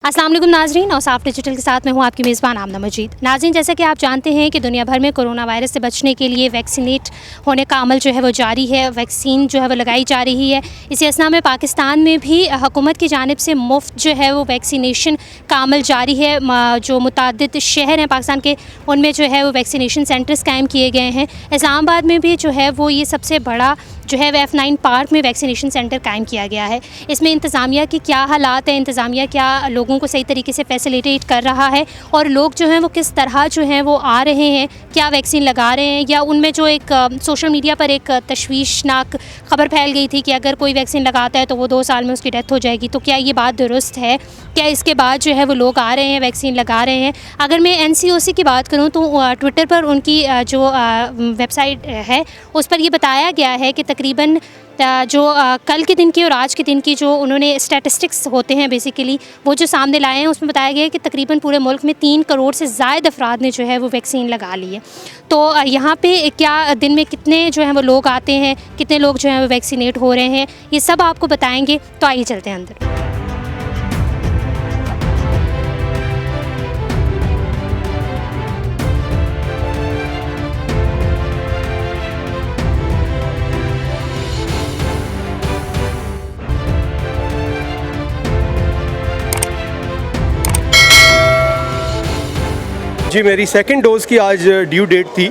अस्सलाम वालेकुम नाजरीन, और साफ डिजिटल के साथ मैं हूँ आपकी मेज़बान आमना मजीद। नाजरीन, जैसे कि आप जानते हैं कि दुनिया भर में कोरोना वायरस से बचने के लिए वैक्सीनेट होने का अमल जो है वो जारी है, वैक्सीन जो है वो लगाई जा रही है। इसी असना में पाकिस्तान में भी हुकूमत की जानिब से मुफ्त जो है वो वैक्सीनेशन का अमल जारी है। जो मुतादिद शहर हैं पाकिस्तान के, उनमें जो है वो वैक्सीनेशन सेंटर्स कायम किए गए हैं। इस्लामाबाद में भी जो है वो ये सबसे बड़ा जो है वो F9 पार्क में वैक्सीनेशन सेंटर कायम किया गया है। इसमें इंतज़ामिया की क्या हालात हैं, इंतज़ामिया क्या लोगों को सही तरीके से फैसिलिटेट कर रहा है, और लोग जो हैं वो किस तरह जो हैं वो आ रहे हैं, क्या वैक्सीन लगा रहे हैं, या उनमें जो एक सोशल मीडिया पर एक तशवीशनाक खबर फैल गई थी कि अगर कोई वैक्सीन लगाता है तो वो 2 साल में उसकी डेथ हो जाएगी, तो क्या ये बात दुरुस्त है? क्या इसके बाद जो है वो लोग आ रहे हैं, वैक्सीन लगा रहे हैं? अगर मैं NCOC की बात करूँ तो ट्विटर पर उनकी जो वेबसाइट है उस पर ये बताया गया है कि तकरीबन जो कल के दिन की और आज के दिन की जो उन्होंने स्टैटिस्टिक्स होते हैं बेसिकली वो जो सामने लाए हैं, उसमें बताया गया है कि तकरीबन पूरे मुल्क में 3 करोड़ से ज़ायद अफराद ने जो है वो वैक्सीन लगा ली है। तो यहाँ पे क्या दिन में कितने जो है वो लोग आते हैं, कितने लोग जो हैं वो वैक्सीनेट हो रहे हैं, ये सब आपको बताएँगे। तो आइए चलते हैं अंदर। जी, मेरी सेकंड डोज़ की आज ड्यू डेट थी,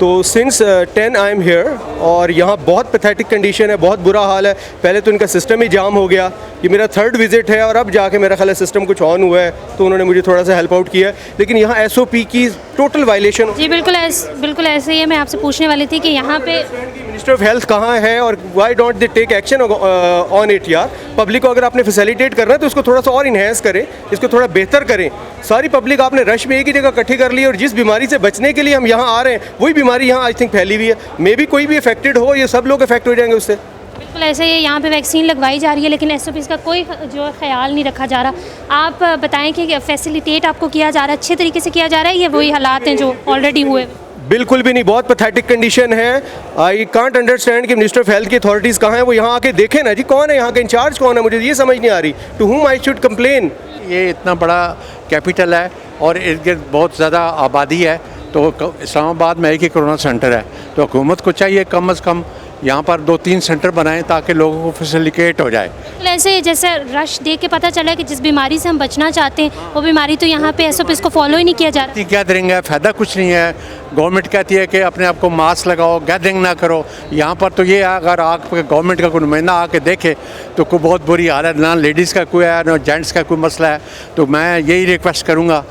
तो सिंस 10 आई एम हेयर, और यहाँ बहुत पैथेटिक कंडीशन है, बहुत बुरा हाल है। पहले तो इनका सिस्टम ही जाम हो गया। ये मेरा 3rd विज़िट है और अब जाके मेरा ख्याल है सिस्टम कुछ ऑन हुआ है, तो उन्होंने मुझे थोड़ा सा हेल्प आउट किया है। लेकिन यहाँ SOP की टोटल वायलेशन। जी बिल्कुल ऐसे ही है। मैं आपसे पूछने वाली थी कि यहाँ पे मिनिस्टर ऑफ हेल्थ कहाँ है और why don't they take action on it. यार, पब्लिक को अगर आपने फैसिलिटेट करना है तो उसको थोड़ा सा और इन्हेंस करें, इसको थोड़ा बेहतर करें। सारी पब्लिक आपने रश में एक ही जगह इकट्ठी कर ली, और जिस बीमारी से बचने के लिए हम यहाँ आ रहे हैं वही बीमारी यहाँ आई थिंक फैली हुई है। मे बी कोई भी अफेक्टेड हो, ये सब लोग अफेक्ट हो जाएंगे उससे। बिल्कुल ऐसे ही यहाँ पे वैक्सीन लगवाई जा रही है, लेकिन SOPs का कोई जो ख्याल नहीं रखा जा रहा। आप बताएं कि फैसिलिटेट आपको किया जा रहा है, अच्छे तरीके से किया जा रहा है, या वही हालात हैं जो ऑलरेडी हुए? बिल्कुल भी नहीं, बहुत पैथेटिक कंडीशन है। आई कांट अंडरस्टैंड कि मिनिस्टर ऑफ हेल्थ की अथॉरिटीज़ कहाँ हैं। वो यहाँ आके देखें ना जी, कौन है यहाँ का इंचार्ज, कौन है, मुझे ये समझ नहीं आ रही। To whom I should complain. ये इतना बड़ा कैपिटल है और इर्द गिर्द बहुत ज़्यादा आबादी है, तो इस्लामाबाद में एक ही कोरोना सेंटर है, तो हुकूमत को चाहिए कम अज़ कम यहाँ पर 2-3 सेंटर बनाएं ताकि लोगों को फैसिलिटेट हो जाए। ऐसे जैसे रश देख के पता चला कि जिस बीमारी से हम बचना चाहते हैं वो बीमारी तो यहाँ पे SOPs को फॉलो ही नहीं किया जा रहा। गैदरिंग है, फ़ायदा कुछ नहीं है। गवर्नमेंट कहती है कि अपने आप को मास्क लगाओ, गैदरिंग ना करो। यहाँ पर तो ये है, अगर आगे गवर्नमेंट का कोई नुमाइंदा आके देखे तो कोई बहुत बुरी हालत, ना लेडीज़ का कोई है ना जेंट्स का कोई मसला है। तो मैं यही रिक्वेस्ट करूँगा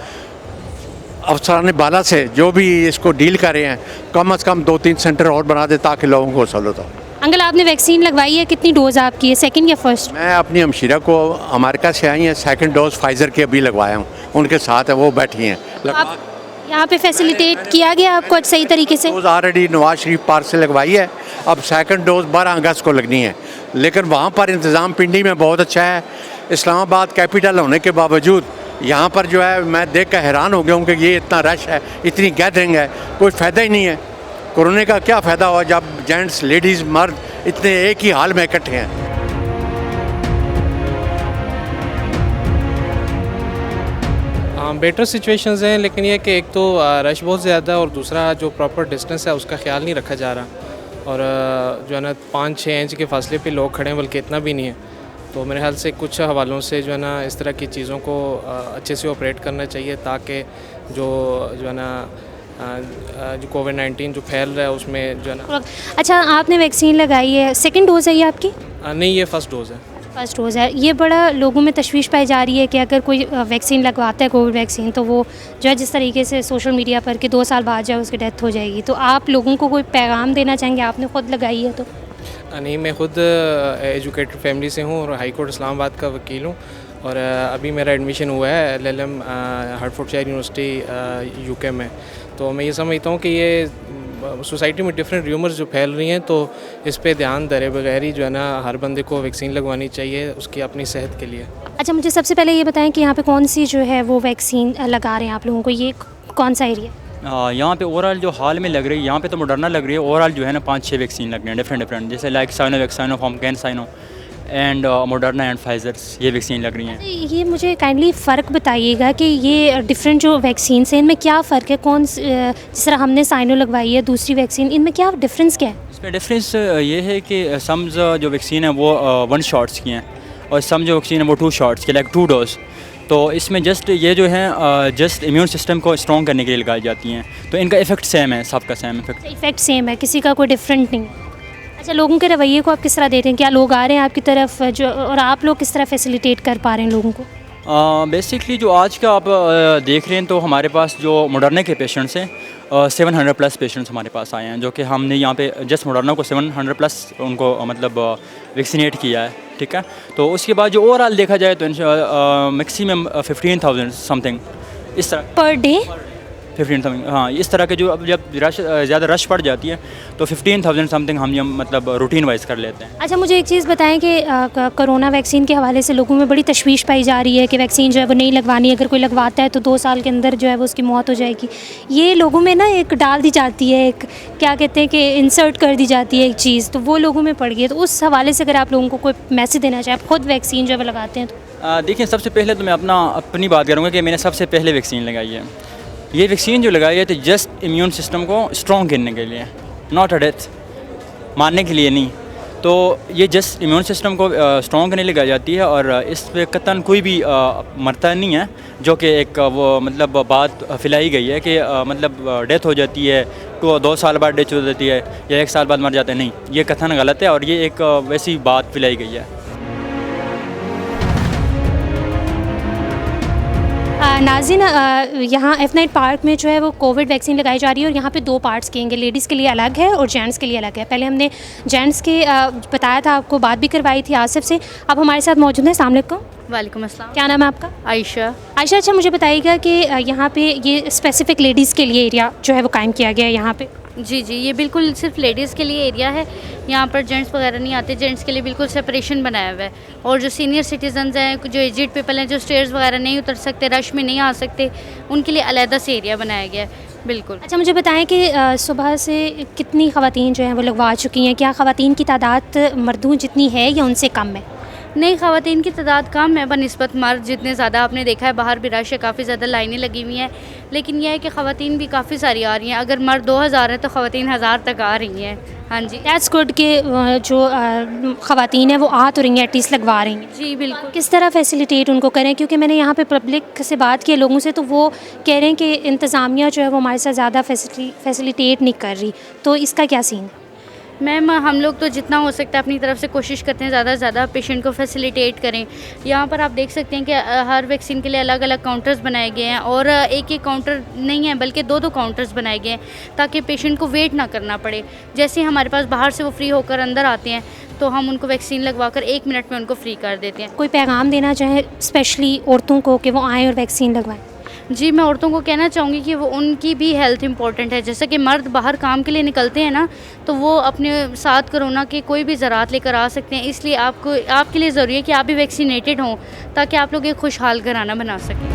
अफसरान बाला से, जो भी इसको डील कर रहे हैं, कम अज़ कम 2-3 सेंटर और बना दे ताकि लोगों को सहूलत हो। अंकल, आपने वैक्सीन लगवाई है, कितनी डोज आपकी है, सेकंड या फर्स्ट? मैं अपनी हमशीरा को अमेरिका से आई हैं, 2nd डोज फाइज़र की अभी लगवाया हूँ, उनके साथ है, वो बैठी हैं। आप यहाँ पे फैसिलिटेट किया गया आपको सही तरीके से? Dose already Nawaz Sharif park से लगवाई है, अब 2nd डोज 12 अगस्त को लगनी है। लेकिन वहाँ पर इंतज़ाम पिंडी में बहुत अच्छा है। इस्लामाबाद कैपिटल होने के बावजूद यहाँ पर जो है, मैं देख कर हैरान हो गया हूँ कि ये इतना रश है, इतनी गैदरिंग है, कोई फ़ायदा ही नहीं है। कोरोना का क्या फ़ायदा हुआ जब जेंट्स, लेडीज़, मर्द इतने एक ही हाल में इकट्ठे हैं। बेटर सिचुएशंस हैं, लेकिन ये कि एक तो रश बहुत ज़्यादा है और दूसरा जो प्रॉपर डिस्टेंस है उसका ख्याल नहीं रखा जा रहा, और जो है ना 5-6 इंच के फासले पे लोग खड़े हैं, बल्कि इतना भी नहीं है। तो मेरे ख्याल से कुछ हवालों से जो है ना इस तरह की चीज़ों को अच्छे से ऑपरेट करना चाहिए, ताकि जो है ना जो कोविड-19 जो फैल रहा है उसमें जो है ना। अच्छा, आपने वैक्सीन लगाई है, सेकंड डोज है ये आपकी? नहीं, ये फर्स्ट डोज़ है। फर्स्ट डोज है। ये बड़ा लोगों में तशवीश पाई जा रही है कि अगर कोई वैक्सीन लगवाता है, कोविड वैक्सीन, तो वो जो है जिस तरीके से सोशल मीडिया पर कि 2 साल बाद जो है उसकी डेथ हो जाएगी। तो आप लोगों को कोई पैगाम देना चाहेंगे? आपने ख़ुद लगाई है तो? नहीं, मैं ख़ुद एजुकेटेड फैमिली से हूँ और हाई कोर्ट इस्लामाबाद का वकील हूँ, और अभी मेरा एडमिशन हुआ है LLM हर्टफोर्डशायर यूनिवर्सिटी UK में। तो मैं ये समझता हूँ कि ये सोसाइटी में डिफरेंट र्यूमर्स जो फैल रही हैं, तो इस पे ध्यान धरे बगैर ही जो है ना हर बंदे को वैक्सीन लगवानी चाहिए उसकी अपनी सेहत के लिए। अच्छा, मुझे सबसे पहले ये बताएं कि यहाँ पे कौन सी जो है वो वैक्सीन लगा रहे हैं आप लोगों को, ये कौन सा एरिया? यहाँ पे ओवरऑल जो हाल में लग रही है, यहाँ पे तो मॉडर्ना लग रही है। ओवरऑल जो है ना 5-6 वैक्सीन लग रही हैं डिफरेंट, जैसे लाइक साइनो, वैक्साइनो, फॉर्म CanSino, and Moderna and Pfizer, ये वैक्सीन लग रही हैं। ये मुझे काइंडली फ़र्क बताइएगा कि ये डिफरेंट जो वैक्सीन हैं इनमें क्या फ़र्क है, जिस तरह हमने साइनो लगवाई है दूसरी वैक्सीन, इनमें क्या डिफरेंस क्या है? इसमें डिफरेंस ये है कि सम जो वैक्सीन है वो 1 शॉट्स की हैं और सम जो वैक्सीन है वो 2 शॉट्स की, लाइक 2 डोज। तो इसमें जस्ट ये जो है जस्ट इम्यून सिस्टम को स्ट्रॉन्ग करने के लिए लगाई जाती हैं, तो इनका इफ़ेक्ट सेम है, सबका सेम इफ़ेक्ट सेम है, किसी का कोई डिफरेंट नहीं। अच्छा, लोगों के रवैये को आप किस तरह देते हैं? क्या लोग आ रहे हैं आपकी तरफ जो, और आप लोग किस तरह फैसिलिटेट कर पा रहे हैं लोगों को? बेसिकली जो आज का आप देख रहे हैं, तो हमारे पास जो मोडर्ना के पेशेंट्स हैं 700 प्लस पेशेंट्स हमारे पास आए हैं, जो कि हमने यहाँ पे जस्ट मोडर्ना को 700 प्लस उनको मतलब वैक्सीनेट किया है, ठीक है। तो उसके बाद जो ओवरऑल देखा जाए तो मैक्सिमम 15,000 समथिंग इस तरह पर डे 15,000, हाँ, इस तरह के जो अब जब ज़्यादा रश पड़ जाती है तो 15,000 समथिंग हम मतलब रूटीन वाइज कर लेते हैं। अच्छा, मुझे एक चीज़ बताएं कि कोरोना वैक्सीन के हवाले से लोगों में बड़ी तशवीश पाई जा रही है कि वैक्सीन जो है वो नहीं लगवानी, अगर कोई लगवाता है तो 2 साल के अंदर जो है वो उसकी मौत हो जाएगी। ये लोगों में ना एक डाल दी जाती है, एक क्या कहते हैं कि इंसर्ट कर दी जाती है एक चीज़, तो वो लोगों में पड़ गई है। तो उस हवाले से अगर आप लोगों को कोई मैसेज देना चाहें, आप खुद वैक्सीन जो है वो लगाते हैं तो? देखिए, सबसे पहले तो मैं अपनी बात करूँगा कि मैंने सबसे पहले वैक्सीन लगाई है। ये वैक्सीन जो लगाई है तो जस्ट इम्यून सिस्टम को स्ट्रॉन्ग करने के लिए, नॉट अ डेथ, मारने के लिए नहीं। तो ये जस्ट इम्यून सिस्टम को स्ट्रॉन्ग करने लगाई जाती है और इस पे कतन कोई भी मरता नहीं है, जो कि एक वो मतलब बात फैलाई गई है कि मतलब डेथ हो जाती है तो 2 साल बाद डेथ हो जाती है या 1 साल बाद मर जाते हैं। नहीं, ये कथन गलत है और ये एक वैसी बात फैलाई गई है। नाज़रीन, यहाँ F9 पार्क में जो है वो कोविड वैक्सीन लगाई जा रही है और यहाँ पे 2 पार्ट्स किएंगे, लेडीज़ के लिए अलग है और जेंट्स के लिए अलग है। पहले हमने जेंट्स के बताया था, आपको बात भी करवाई थी आसिफ से। अब हमारे साथ मौजूद हैं। अस्सलाम वालेकुम। वालेकुम अस्सलाम। क्या नाम है आपका? आयशा। आयशा, अच्छा मुझे बताइएगा कि यहाँ पे ये स्पेसिफ़िक लेडीज़ के लिए एरिया जो है वो कायम किया गया है यहाँ पे? जी, ये बिल्कुल सिर्फ लेडीज़ के लिए एरिया है, यहाँ पर जेंट्स वगैरह नहीं आते। जेंट्स के लिए बिल्कुल सेपरेशन बनाया हुआ है और जो सीनियर सिटीजन्स हैं, जो एजिड पीपल हैं, जो स्टेयर्स वगैरह नहीं उतर सकते, रश में नहीं आ सकते, उनके लिए अलहदा से एरिया बनाया गया है। बिल्कुल। अच्छा, मुझे बताएं कि सुबह से कितनी ख़वातीन जो हैं वो लगवा चुकी हैं? क्या ख़वातीन की तादाद मर्दों जितनी है या उनसे कम है? नहीं, ख़वातीन की तादाद कम है बनिस्बत मर्द जितने ज़्यादा। आपने देखा है बाहर भी रश है, काफ़ी ज़्यादा लाइनें लगी हुई हैं, लेकिन यह है कि ख़वातीन भी काफ़ी सारी आ रही हैं। अगर मर्द 2000 है तो ख़वातीन 1000 तक आ रही हैं। हाँ जी, दैट्स गुड कि जो ख़वातीन हैं वो आ तो रही हैं, एटलीस्ट लगवा रही हैं। जी बिल्कुल। किस तरह फैसिलिटेट उनको करें? क्योंकि मैंने यहाँ पे पब्लिक से बात की है लोगों से, तो वो कह रहे हैं कि इंतज़ामिया जो है वो हमारे साथ ज़्यादा फैसिलिटेट नहीं कर रही, तो इसका क्या सीन है? मैम, हम लोग तो जितना हो सकता है अपनी तरफ से कोशिश करते हैं ज़्यादा से ज़्यादा पेशेंट को फैसिलिटेट करें। यहाँ पर आप देख सकते हैं कि हर वैक्सीन के लिए अलग अलग काउंटर्स बनाए गए हैं और एक काउंटर नहीं है बल्कि 2 काउंटर्स बनाए गए हैं ताकि पेशेंट को वेट ना करना पड़े। जैसे हमारे पास बाहर से वो फ्री होकर अंदर आते हैं तो हम उनको वैक्सीन लगवाकर 1 मिनट में उनको फ्री कर देते हैं। कोई पैगाम देना चाहे स्पेशली औरतों को कि वो आएँ और वैक्सीन लगवाएँ? जी, मैं औरतों को कहना चाहूँगी कि वो उनकी भी हेल्थ इंपॉर्टेंट है। जैसे कि मर्द बाहर काम के लिए निकलते हैं ना, तो वो अपने साथ कोरोना के कोई भी ज़रात लेकर आ सकते हैं, इसलिए आपके लिए ज़रूरी है कि आप भी वैक्सीनेटेड हों ताकि आप लोग एक खुशहाल घराना बना सकें।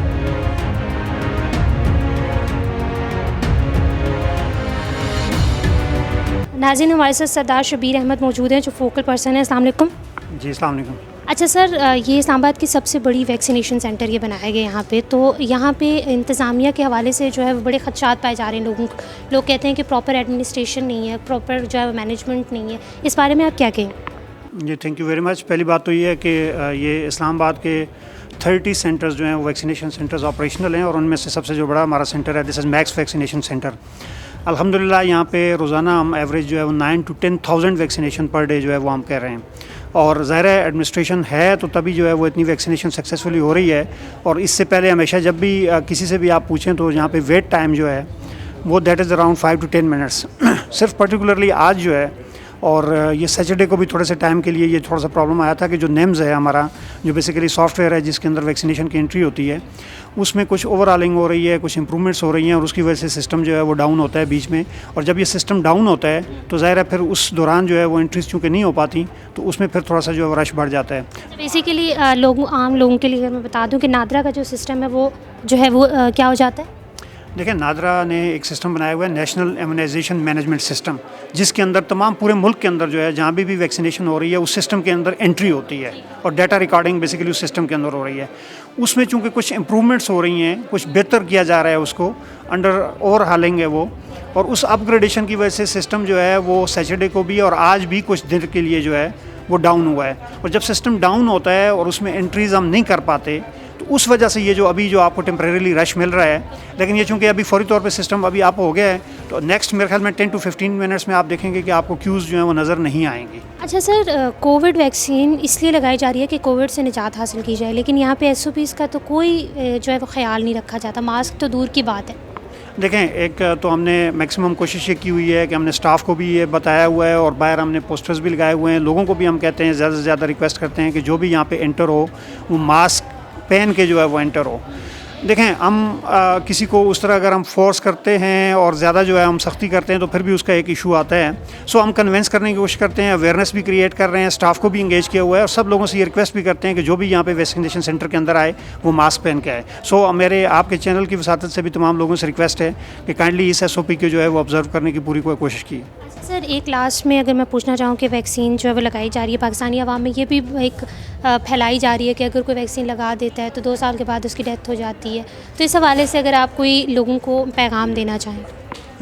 नाज़रीन, हमारे साथ सरदार शबीर अहमद मौजूद हैं जो फोकल पर्सन है। अस्सलाम वालेकुम। जी, अस्सलाम वालेकुम। अच्छा सर, ये इस्लामाबाद की सबसे बड़ी वैक्सीनेशन सेंटर ये बनाया गया यहाँ पे, तो यहाँ पे इंतज़ामिया के हवाले से जो है वो बड़े खदशात पाए जा रहे हैं लोगों को। लोग कहते हैं कि प्रॉपर एडमिनिस्ट्रेशन नहीं है, प्रॉपर जो है मैनेजमेंट नहीं है। इस बारे में आप क्या कहें? जी, थैंक यू वेरी मच। पहली बात तो ये है कि ये इस्लामाबाद के 30 सेंटर्स जो हैं वो वैक्सीनेशन सेंटर्स ऑपरेशनल हैं और उनमें से सबसे जो बड़ा हमारा सेंटर है, this is max vaccination centre. अल्हम्दुलिल्लाह यहाँ पे रोज़ाना हम एवरेज जो है वो 9 to 10,000 वैक्सीनेशन पर डे जो है वो हम कह रहे हैं और ज़ाहिर है एडमिनिस्ट्रेशन है तो तभी जो है वो इतनी वैक्सीनेशन सक्सेसफुली हो रही है। और इससे पहले हमेशा जब भी किसी से भी आप पूछें तो यहाँ पे वेट टाइम जो है वो that is around 5 to 10 minutes. सिर्फ पर्टिकुलरली आज जो है और ये सैटरडे को भी थोड़े से टाइम के लिए ये थोड़ा सा प्रॉब्लम आया था कि जो नेम्स है हमारा, जो बेसिकली सॉफ्टवेयर है जिसके अंदर वैक्सीनेशन की एंट्री होती है, उसमें कुछ ओवरऑलिंग हो रही है, कुछ इंप्रूवमेंट्स हो रही हैं और उसकी वजह से सिस्टम जो है वो डाउन होता है बीच में। और जब ये सिस्टम डाउन होता है तो ज़ाहिर है फिर उस दौरान जो है वो एंट्रीज चूँकि नहीं हो पाती तो उसमें फिर थोड़ा सा जो है रश बढ़ जाता है। बेसिकली आम लोगों के लिए अगर मैं बता दूं कि नादरा का जो सिस्टम है वो जो है वो क्या हो जाता है? देखिए, नादरा ने एक सिस्टम बनाया हुआ है, नेशनल इम्यूनाइजेशन मैनेजमेंट सिस्टम, जिसके अंदर तमाम पूरे मुल्क के अंदर जो है जहाँ भी वैक्सीनेशन हो रही है उस सिस्टम के अंदर एंट्री होती है और डाटा रिकॉर्डिंग बेसिकली उस सिस्टम के अंदर हो रही है। उसमें चूँकि कुछ इम्प्रूवमेंट्स हो रही हैं, कुछ बेहतर किया जा रहा है, उसको अंडर ओवरहालिंग है वो, और उस अपग्रेडेशन की वजह से सिस्टम जो है वो सैटरडे को भी और आज भी कुछ देर के लिए जो है वो डाउन हुआ है। और जब सिस्टम डाउन होता है और उसमें एंट्रीज़ हम नहीं कर पाते तो उस वजह से ये जो अभी जो आपको टेम्परेरीली रश मिल रहा है, लेकिन ये चूँकि अभी फौरी तौर पे सिस्टम अभी आप हो गया है तो नेक्स्ट मेरे ख्याल में 10 to 15 मिनट्स में आप देखेंगे कि आपको क्यूज़ जो हैं वो नज़र नहीं आएंगी। अच्छा सर, कोविड वैक्सीन इसलिए लगाई जा रही है कि कोविड से निजात हासिल की जाए, लेकिन यहाँ पे SOPs का तो कोई जो है वो ख्याल नहीं रखा जाता, मास्क तो दूर की बात है। देखें, एक तो हमने मैक्सिमम कोशिश ये की हुई है कि हमने स्टाफ को भी ये बताया हुआ है और बाहर हमने पोस्टर्स भी लगाए हुए हैं। लोगों को भी हम कहते हैं, ज़्यादा से ज़्यादा रिक्वेस्ट करते हैं कि जो भी यहाँ पे एंटर हो वो मास्क पहन के जो है वो एंटर हो। देखें, हम किसी को उस तरह अगर हम फोर्स करते हैं और ज़्यादा जो है हम सख्ती करते हैं तो फिर भी उसका एक इशू आता है। सो हम कन्विंस करने की कोशिश करते हैं, अवेयरनेस भी क्रिएट कर रहे हैं, स्टाफ को भी इंगेज किया हुआ है और सब लोगों से ये रिक्वेस्ट भी करते हैं कि जो भी यहाँ पे वैक्सीनेशन सेंटर के अंदर आए वो मास्क पहन के आए। सो मेरे आपके चैनल की वसातत से भी तमाम लोगों से रिक्वेस्ट है कि काइंडली इस SOP के जो है वो ऑब्ज़र्व करने की पूरी कोशिश की। सर, एक लास्ट में अगर मैं पूछना चाहूँ कि वैक्सीन जो है वो लगाई जा रही है, पाकिस्तानी अवाम में ये भी एक फैलाई जा रही है कि अगर कोई वैक्सीन लगा देता है तो 2 साल के बाद उसकी डेथ हो जाती है, तो इस हवाले से अगर आप कोई लोगों को पैगाम देना चाहें।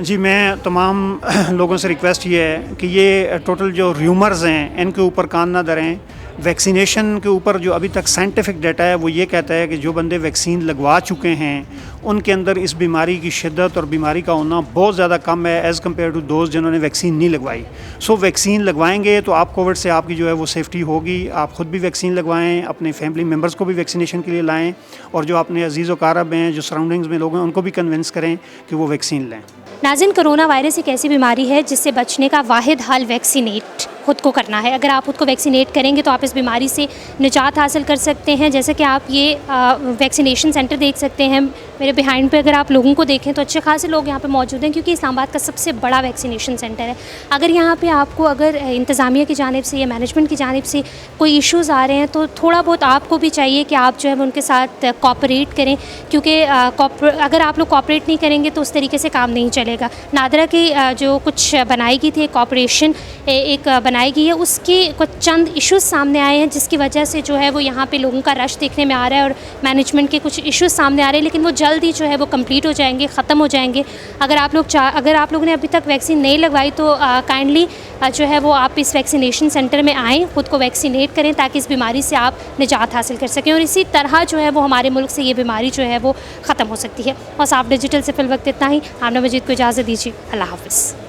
जी, मैं तमाम लोगों से रिक्वेस्ट ये है कि ये टोटल जो र्यूमर्स हैं इनके ऊपर कान ना धरें। वैक्सीनेशन के ऊपर जो अभी तक साइंटिफिक डाटा है वो ये कहता है कि जो बंदे वैक्सीन लगवा चुके हैं उनके अंदर इस बीमारी की शिद्दत और बीमारी का होना बहुत ज़्यादा कम है एज़ कम्पेयर टू दोस्त जिन्होंने वैक्सीन नहीं लगवाई। सो वैक्सीन लगवाएंगे तो आप कोविड से आपकी जो है वो सेफ्टी होगी। आप ख़ुद भी वैक्सीन लगवाएं, अपने फैमिली मेम्बर्स को भी वैक्सीनेशन के लिए लाएँ और जो अपने अजीज़ व कारब हैं, जो सराउंडिंग्स में लोग हैं, उनको भी कन्विंस करें कि वो वैक्सीन लें। नाज़रीन, कोरोना वायरस एक ऐसी बीमारी है जिससे बचने का वाहिद हल वैक्सीनेट खुद को करना है। अगर आप खुद को वैक्सीनेट करेंगे तो आप इस बीमारी से निजात हासिल कर सकते हैं। जैसे कि आप ये वैक्सीनेशन सेंटर देख सकते हैं मेरे बिहाइंड पे, अगर आप लोगों को देखें तो अच्छे खासे लोग यहाँ पे मौजूद हैं क्योंकि इस्लामाबाद का सबसे बड़ा वैक्सीनेशन सेंटर है। अगर यहाँ पे आपको अगर इंतज़ामिया की जानिब से या मैनेजमेंट की जानिब से कोई इश्यूज़ आ रहे हैं तो थोड़ा बहुत आपको भी चाहिए कि आप जो है उनके साथ कोऑपरेट करें, क्योंकि अगर आप लोग कोऑपरेट नहीं करेंगे तो उस तरीके से काम नहीं चलेगा। नादरा की जो कुछ बनाई गई थी कोऑपरेशन एक बनाई गई है, उसके कुछ चंद इश्यूज़ सामने आए हैं जिसकी वजह से जो है वो यहाँ पे लोगों का रश देखने में आ रहा है और मैनेजमेंट के कुछ इश्यूज़ सामने आ रहे हैं, लेकिन वो जल्द ही जो है वो कंप्लीट हो जाएंगे, ख़त्म हो जाएंगे। अगर आप लोगों ने अभी तक वैक्सीन नहीं लगवाई तो काइंडली जो है वो आप इस वैक्सीनेशन सेंटर में आएँ, ख़ुद को वैक्सीनेट करें ताकि इस बीमारी से आप निजात हासिल कर सकें और इसी तरह जो है वो हमारे मुल्क से ये बीमारी जो है वो ख़त्म हो सकती है। और साफ डिजिटल से फिल वक्त इतना ही। आमना मजीद को इजाज़त दीजिए। अल्लाह हाफ़िज़।